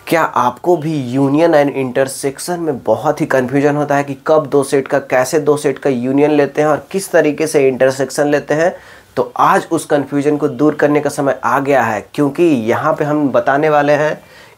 क्या आपको भी यूनियन एंड इंटरसेक्शन में बहुत ही कन्फ्यूजन होता है कि कब दो सेट का, कैसे दो सेट का यूनियन लेते हैं और किस तरीके से इंटरसेक्शन लेते हैं? तो आज उस कन्फ्यूजन को दूर करने का समय आ गया है, क्योंकि यहाँ पे हम बताने वाले हैं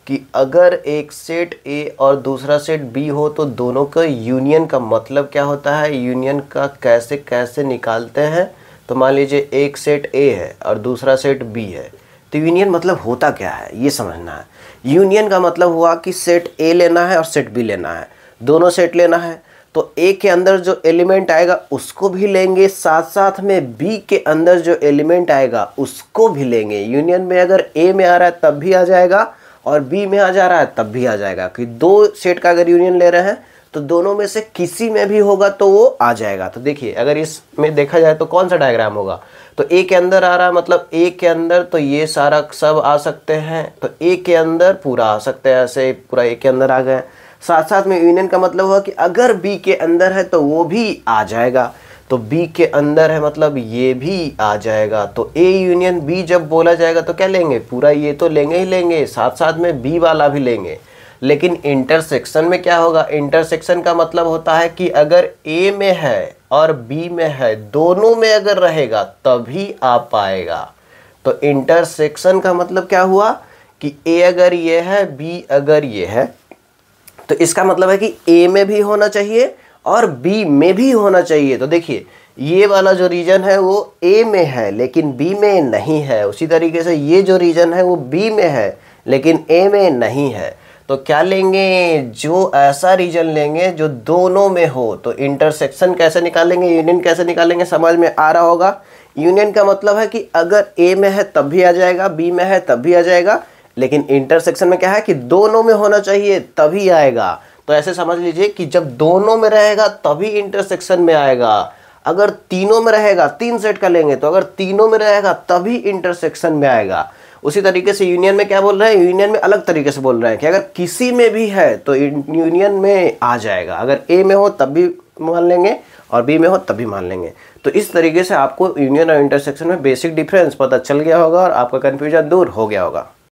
कि अगर एक सेट ए और दूसरा सेट बी हो तो दोनों का यूनियन का मतलब क्या होता है, यूनियन का कैसे कैसे निकालते हैं। तो मान लीजिए एक सेट ए है और दूसरा सेट बी है, तो यूनियन मतलब होता क्या है ये समझना है। यूनियन का मतलब हुआ कि सेट ए लेना है और सेट बी लेना है, दोनों सेट लेना है। तो ए के अंदर जो एलिमेंट आएगा उसको भी लेंगे, साथ साथ में बी के अंदर जो एलिमेंट आएगा उसको भी लेंगे। यूनियन में अगर ए में आ रहा है तब भी आ जाएगा और बी में आ जा रहा है तब भी आ जाएगा, कि दो सेट का अगर यूनियन ले रहे हैं तो दोनों में से किसी में भी होगा तो वो आ जाएगा। तो देखिए अगर इसमें देखा जाए तो कौन सा डायग्राम होगा, तो ए के अंदर आ रहा है मतलब ए के अंदर तो ये सारा सब आ सकते हैं, तो ए के अंदर पूरा आ सकते हैं, ऐसे पूरा ए के अंदर आ गए। साथ साथ में यूनियन का मतलब हुआ कि अगर बी के अंदर है तो वो भी आ जाएगा, तो बी के अंदर है मतलब ये भी आ जाएगा। तो ए यूनियन बी जब बोला जाएगा तो क्या लेंगे, पूरा ये तो लेंगे ही लेंगे, साथ साथ में बी वाला भी लेंगे। लेकिन इंटरसेक्शन में क्या होगा, इंटरसेक्शन का मतलब होता है कि अगर ए में है और बी में है, दोनों में अगर रहेगा तभी आ पाएगा। तो इंटरसेक्शन का मतलब क्या हुआ कि ए अगर ये है, बी अगर ये है, तो इसका मतलब है कि ए में भी होना चाहिए और बी में भी होना चाहिए। तो देखिए ये वाला जो रीजन है वो ए में है लेकिन बी में नहीं है, उसी तरीके से ये जो रीजन है वो बी में है लेकिन ए में नहीं है। तो क्या लेंगे, जो ऐसा रीजन लेंगे जो दोनों में हो। तो इंटरसेक्शन कैसे निकालेंगे, यूनियन कैसे निकालेंगे, समझ में आ रहा होगा। यूनियन का मतलब है कि अगर ए में है तब भी आ जाएगा, बी में है तब भी आ जाएगा, लेकिन इंटरसेक्शन में क्या है कि दोनों में होना चाहिए तभी आएगा। तो ऐसे समझ लीजिए कि जब दोनों में रहेगा तभी इंटरसेक्शन में आएगा। अगर तीनों में रहेगा, तीन सेट का लेंगे तो अगर तीनों में रहेगा तभी इंटरसेक्शन में आएगा। उसी तरीके से यूनियन में क्या बोल रहे हैं, यूनियन में अलग तरीके से बोल रहे हैं कि अगर किसी में भी है तो यूनियन में आ जाएगा, अगर ए में हो तब भी मान लेंगे और बी में हो तब भी मान लेंगे। तो इस तरीके से आपको यूनियन और इंटरसेक्शन में बेसिक डिफरेंस पता चल गया होगा और आपका कन्फ्यूजन दूर हो गया होगा।